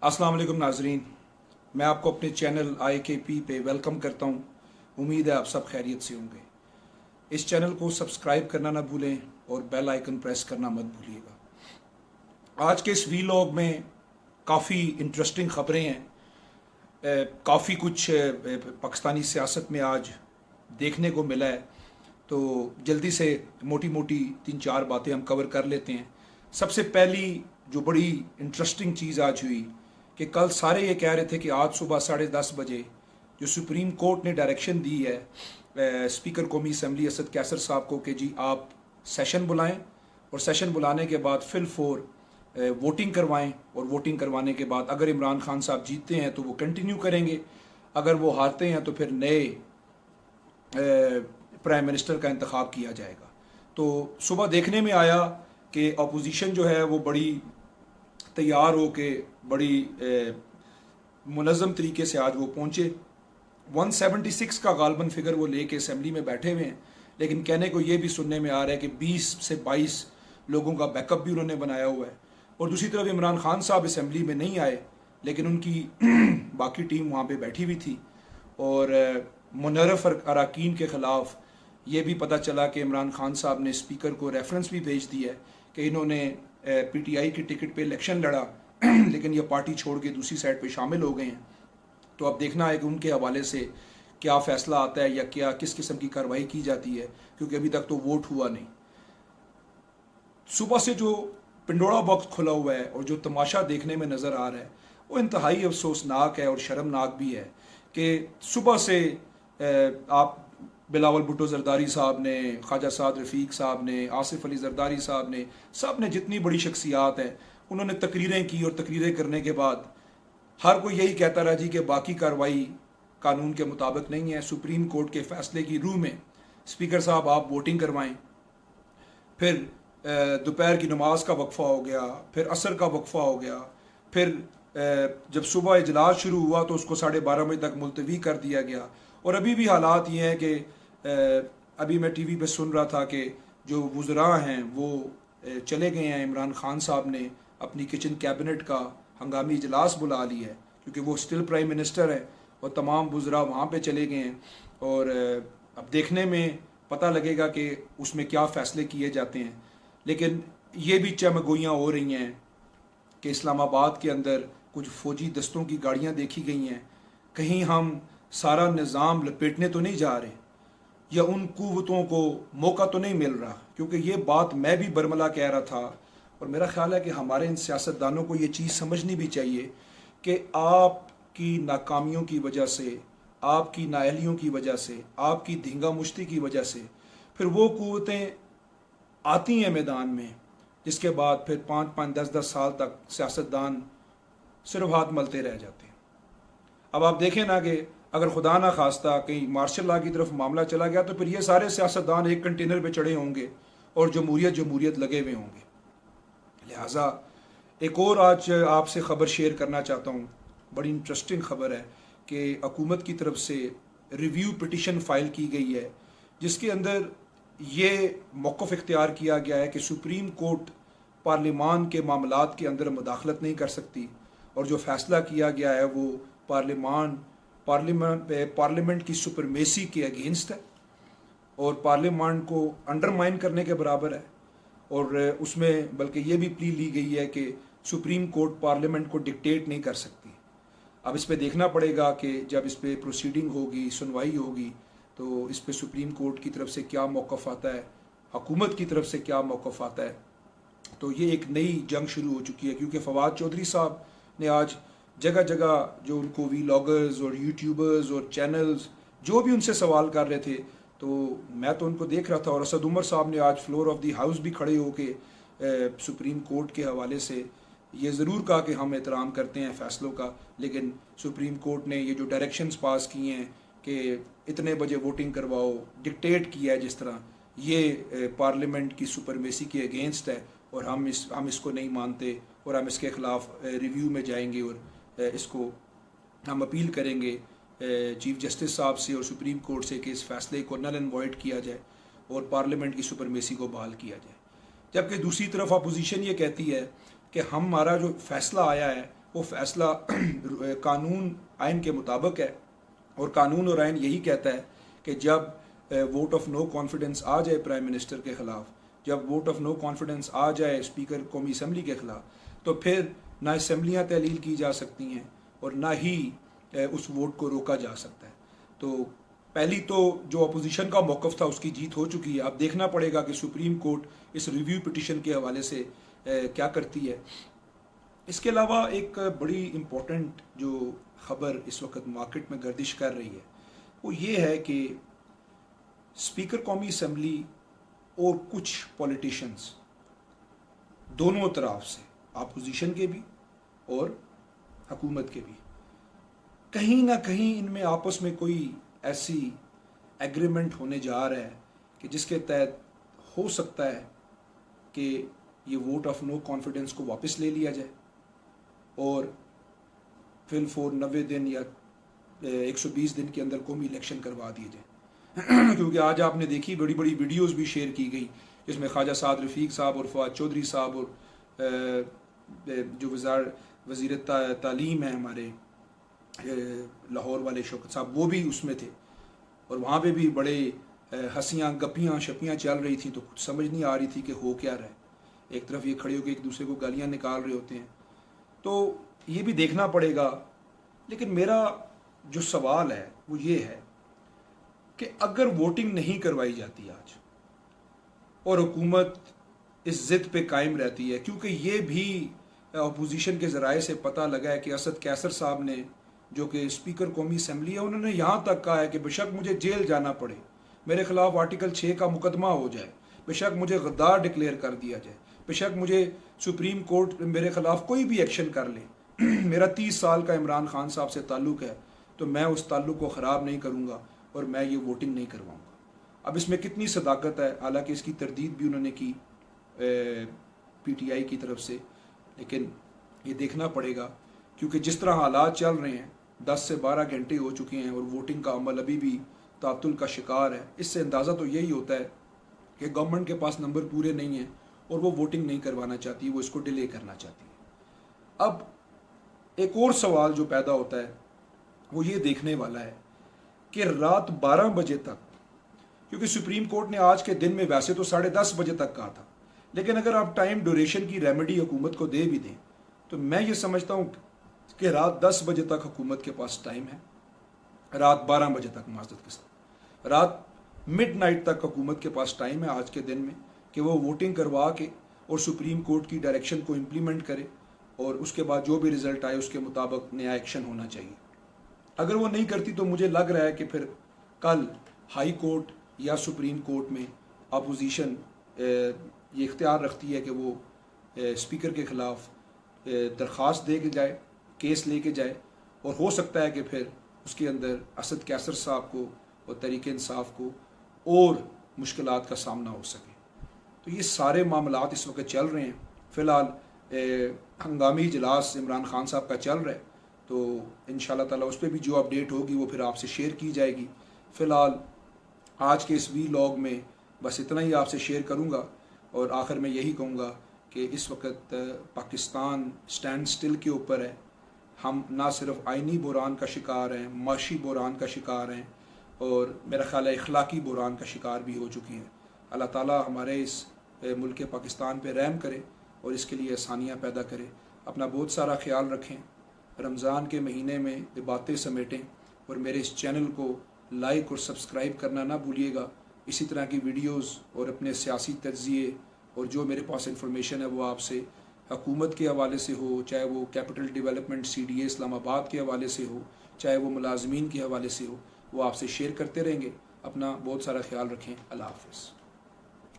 अस्सलाम वालेकुम नाजरीन, मैं आपको अपने चैनल IKP पे वेलकम करता हूँ। उम्मीद है आप सब खैरियत से होंगे। इस चैनल को सब्सक्राइब करना ना भूलें और बेल आइकन प्रेस करना मत भूलिएगा। आज के इस वीलॉग में काफ़ी इंटरेस्टिंग ख़बरें हैं। काफ़ी कुछ पाकिस्तानी सियासत में आज देखने को मिला है, तो जल्दी से मोटी मोटी 3-4 बातें हम कवर कर लेते हैं। सबसे पहली जो बड़ी इंटरेस्टिंग चीज़ आज हुई कि कल सारे ये कह रहे थे कि आज सुबह 10:30 बजे जो सुप्रीम कोर्ट ने डायरेक्शन दी है स्पीकर कौमी असम्बली असद कैसर साहब को कि जी आप सेशन बुलाएं और सेशन बुलाने के बाद फिल फोर वोटिंग करवाएं, और वोटिंग करवाने के बाद अगर इमरान खान साहब जीतते हैं तो वो कंटिन्यू करेंगे, अगर वो हारते हैं तो फिर नए प्राइम मिनिस्टर का इंतखाब किया जाएगा। तो सुबह देखने में आया कि अपोजिशन जो है वो बड़ी तैयार हो के बड़ी मुनज़्ज़म तरीके से आज वो पहुँचे। 176 का गालबन फिगर वो लेके असम्बली में बैठे हुए हैं, लेकिन कहने को ये भी सुनने में आ रहा है कि 20 से 22 लोगों का बैकअप भी उन्होंने बनाया हुआ है। और दूसरी तरफ इमरान खान साहब असम्बली में नहीं आए, लेकिन उनकी बाकी टीम वहाँ पे बैठी हुई थी। और मुनर्रफ अरकान के ख़िलाफ़ ये भी पता चला कि इमरान खान साहब ने स्पीकर को रेफरेंस भी भेज दिया है कि इन्होंने PTI की टिकट पे इलेक्शन लड़ा लेकिन ये पार्टी छोड़ के दूसरी साइड पे शामिल हो गए हैं। तो अब देखना है कि उनके हवाले से क्या फ़ैसला आता है या क्या किस किस्म की कार्रवाई की जाती है, क्योंकि अभी तक तो वोट हुआ नहीं। सुबह से जो पिंडोरा बॉक्स खुला हुआ है और जो तमाशा देखने में नज़र आ रहा है वो इंतहाई अफसोसनाक है और शर्मनाक भी है कि सुबह से आप बिलावल भुट्टो जरदारी साहब ने, ख्वाजा साद रफ़ीक साहब ने, आसिफ अली जरदारी साहब ने, सब ने जितनी बड़ी शख्सियात हैं उन्होंने तकरीरें की, और तकरीरें करने के बाद हर कोई यही कहता रहा जी कि बाकी कार्रवाई कानून के मुताबिक नहीं है। सुप्रीम कोर्ट के फैसले की रूह में स्पीकर साहब आप वोटिंग करवाएं। फिर दोपहर की नमाज का वक्फा हो गया, फिर असर का वक्फा हो गया, फिर जब सुबह इजलास शुरू हुआ तो उसको 12:30 बजे तक मुलतवी कर दिया गया। और अभी भी हालात ये हैं कि अभी मैं TV पे सुन रहा था कि जो वुज़रा हैं वो चले गए हैं। इमरान खान साहब ने अपनी किचन कैबिनेट का हंगामी इजलास बुला लिया है, क्योंकि वो स्टिल प्राइम मिनिस्टर है और तमाम वुज़रा वहाँ पे चले गए हैं। और अब देखने में पता लगेगा कि उसमें क्या फ़ैसले किए जाते हैं। लेकिन ये भी चमगोइयाँ हो रही हैं कि इस्लामाबाद के अंदर कुछ फ़ौजी दस्तों की गाड़ियाँ देखी गई हैं। कहीं हम सारा निज़ाम लपेटने तो नहीं जा रहे, या उन कुव्वतों को मौका तो नहीं मिल रहा, क्योंकि ये बात मैं भी बरमला कह रहा था। और मेरा ख्याल है कि हमारे इन सियासतदानों को ये चीज़ समझनी भी चाहिए कि आपकी नाकामियों की वजह से, आपकी नाअहलियों की वजह से, आपकी धींगा मुश्ती की वजह से फिर वो कुव्वतें आती हैं मैदान में, जिसके बाद फिर 5-5, 10-10 साल तक सियासतदान सिर्फ हाथ मलते रह जाते हैं। अब आप देखें ना कि अगर खुदा ना खास्ता कहीं मार्शल लॉ की तरफ मामला चला गया तो फिर ये सारे सियासतदान एक कंटेनर पे चढ़े होंगे और जमहूरियत लगे हुए होंगे। लिहाजा एक और आज आपसे ख़बर शेयर करना चाहता हूँ। बड़ी इंटरेस्टिंग ख़बर है कि हुकूमत की तरफ से रिव्यू पिटिशन फ़ाइल की गई है, जिसके अंदर ये मौक़िफ़ इख्तियार किया गया है कि सुप्रीम कोर्ट पार्लिमान के मामलात के अंदर मुदाखलत नहीं कर सकती, और जो फ़ैसला किया गया है वो पार्लियामेंट की सुपरमेसी के अगेंस्ट है और पार्लियामेंट को अंडरमाइन करने के बराबर है। और उसमें बल्कि ये भी प्ली ली गई है कि सुप्रीम कोर्ट पार्लियामेंट को डिक्टेट नहीं कर सकती। अब इस पे देखना पड़ेगा कि जब इस पे प्रोसीडिंग होगी, सुनवाई होगी, तो इस पे सुप्रीम कोर्ट की तरफ से क्या मौक़िफ़ आता है, हुकूमत की तरफ से क्या मौक़िफ़ आता है। तो ये एक नई जंग शुरू हो चुकी है, क्योंकि फवाद चौधरी साहब ने आज जगह जगह जो उनको वीलॉगर्स और यूट्यूबर्स और चैनल्स जो भी उनसे सवाल कर रहे थे, तो मैं तो उनको देख रहा था। और असद उमर साहब ने आज फ्लोर ऑफ द हाउस भी खड़े होके सुप्रीम कोर्ट के हवाले से ये ज़रूर कहा कि हम एहतराम करते हैं फ़ैसलों का, लेकिन सुप्रीम कोर्ट ने ये जो डायरेक्शंस पास किए हैं कि इतने बजे वोटिंग करवाओ, डिक्टेट किया है जिस तरह, ये पार्लियामेंट की सुपरमेसी के अगेंस्ट है और हम इसको नहीं मानते और हम इसके ख़िलाफ़ रिव्यू में जाएंगे और इसको हम अपील करेंगे चीफ जस्टिस साहब से और सुप्रीम कोर्ट से कि इस फैसले को नल एंड वॉइड किया जाए और पार्लियामेंट की सुपरमेसी को बहाल किया जाए। जबकि दूसरी तरफ अपोजिशन ये कहती है कि हमारा जो फैसला आया है वो फ़ैसला कानून आइन के मुताबिक है, और कानून और आइन यही कहता है कि जब वोट ऑफ नो कॉन्फिडेंस आ जाए प्राइम मिनिस्टर के ख़िलाफ़, जब वोट ऑफ नो कॉन्फिडेंस आ जाए स्पीकर कौमी असम्बली के ख़िलाफ़, तो फिर ना असम्बलियाँ तहलील की जा सकती हैं और ना ही उस वोट को रोका जा सकता है। तो पहली तो जो अपोजिशन का मौक़िफ़ था उसकी जीत हो चुकी है। अब देखना पड़ेगा कि सुप्रीम कोर्ट इस रिव्यू पिटिशन के हवाले से क्या करती है। इसके अलावा एक बड़ी इम्पोर्टेंट जो ख़बर इस वक्त मार्केट में गर्दिश कर रही है वो ये है कि स्पीकर कौमी असम्बली और कुछ पॉलिटिशियंस दोनों तरफ से, अपोजिशन के भी और हुकूमत के भी, कहीं ना कहीं इनमें आपस में कोई ऐसी एग्रीमेंट होने जा रहा है कि जिसके तहत हो सकता है कि ये वोट ऑफ नो कॉन्फिडेंस को वापस ले लिया जाए और फिल फॉर 90 दिन या 120 दिन के अंदर कौमी इलेक्शन करवा दिए जाए। क्योंकि आज आपने देखी बड़ी बड़ी वीडियोस भी शेयर की गई जिसमें ख्वाजा साद रफ़ीक साहब और फवाद चौधरी साहब और जो वज़ीर तालीम है हमारे लाहौर वाले शौकत साहब, वो भी उसमें थे, और वहाँ पे भी बड़े हंसियाँ गपियाँ शपियाँ चल रही थी। तो कुछ समझ नहीं आ रही थी कि हो क्या रहा है। एक तरफ ये खड़े होकर एक दूसरे को गालियाँ निकाल रहे होते हैं, तो ये भी देखना पड़ेगा। लेकिन मेरा जो सवाल है वो ये है कि अगर वोटिंग नहीं करवाई जाती आज और हुकूमत इस ज़िद पे कायम रहती है, क्योंकि ये भी अपोजिशन के ज़राए से पता लगा है कि असद कैसर साहब ने, जो कि स्पीकर कौमी असम्बली है, उन्होंने यहाँ तक कहा है कि बेशक मुझे जेल जाना पड़े, मेरे खिलाफ आर्टिकल 6 का मुकदमा हो जाए, बेशक मुझे गद्दार डिक्लेयर कर दिया जाए, बेशक मुझे सुप्रीम कोर्ट मेरे खिलाफ कोई भी एक्शन कर ले, मेरा 30 साल का इमरान खान साहब से ताल्लुक़ है, तो मैं उस ताल्लुक़ को ख़राब नहीं करूँगा और मैं ये वोटिंग नहीं करवाऊँगा। अब इसमें कितनी सदाकत है, हालांकि इसकी तरदीद भी उन्होंने की PTI की तरफ से, लेकिन ये देखना पड़ेगा क्योंकि जिस तरह हालात चल रहे हैं 10 से 12 घंटे हो चुके हैं और वोटिंग का अमल अभी भी तातुल का शिकार है। इससे अंदाज़ा तो यही होता है कि गवर्नमेंट के पास नंबर पूरे नहीं हैं और वो वोटिंग नहीं करवाना चाहती, वो इसको डिले करना चाहती है। अब एक और सवाल जो पैदा होता है वो ये देखने वाला है कि रात 12 बजे तक, क्योंकि सुप्रीम कोर्ट ने आज के दिन में वैसे तो 10:30 बजे तक कहा था, लेकिन अगर आप टाइम ड्यूरेशन की रेमेडी हुकूमत को दे भी दें तो मैं ये समझता हूँ कि रात 10 बजे तक हुकूमत के पास टाइम है, रात 12 बजे तक माज़रत के साथ रात मिडनाइट तक हुकूमत के पास टाइम है आज के दिन में कि वो वोटिंग करवा के और सुप्रीम कोर्ट की डायरेक्शन को इम्प्लीमेंट करे और उसके बाद जो भी रिज़ल्ट आए उसके मुताबिक नया एक्शन होना चाहिए। अगर वो नहीं करती तो मुझे लग रहा है कि फिर कल हाई कोर्ट या सुप्रीम कोर्ट में अपोजिशन ये इख्तियार रखती है कि वो स्पीकर के ख़िलाफ़ दरख्वास्त दे के जाए, केस लेके जाए, और हो सकता है कि फिर उसके अंदर असद कैसर साहब को और तहरीक इंसाफ को और मुश्किलात का सामना हो सके। तो ये सारे मामलात इस वक्त चल रहे हैं। फ़िलहाल हंगामी इजलास इमरान खान साहब का चल रहा है, तो इंशाल्लाह ताला उस पर भी जो अपडेट होगी वो फिर आपसे शेयर की जाएगी। फ़िलहाल आज के इस वीलॉग में बस इतना ही आपसे शेयर करूँगा और आखिर में यही कहूँगा कि इस वक्त पाकिस्तान स्टैंड स्टिल के ऊपर है। हम ना सिर्फ आइनी बुरान का शिकार हैं, माशी बुरान का शिकार हैं और मेरा ख्याल है इखलाकी बुरान का शिकार भी हो चुकी हैं। अल्लाह ताला हमारे इस मुल्क पाकिस्तान पे रहम करे और इसके लिए आसानियाँ पैदा करे। अपना बहुत सारा ख्याल रखें, रमज़ान के महीने में बातें समेटें और मेरे इस चैनल को लाइक और सब्सक्राइब करना ना भूलिएगा। इसी तरह की वीडियोस और अपने सियासी तज्ज़िये और जो मेरे पास इंफॉर्मेशन है वो आपसे हुकूमत के हवाले से हो, चाहे वो कैपिटल डेवलपमेंट CDA इस्लामाबाद के हवाले से हो, चाहे वो मुलाजमीन के हवाले से हो, वो आपसे शेयर करते रहेंगे। अपना बहुत सारा ख्याल रखें। अल्लाह हाफ़िज़।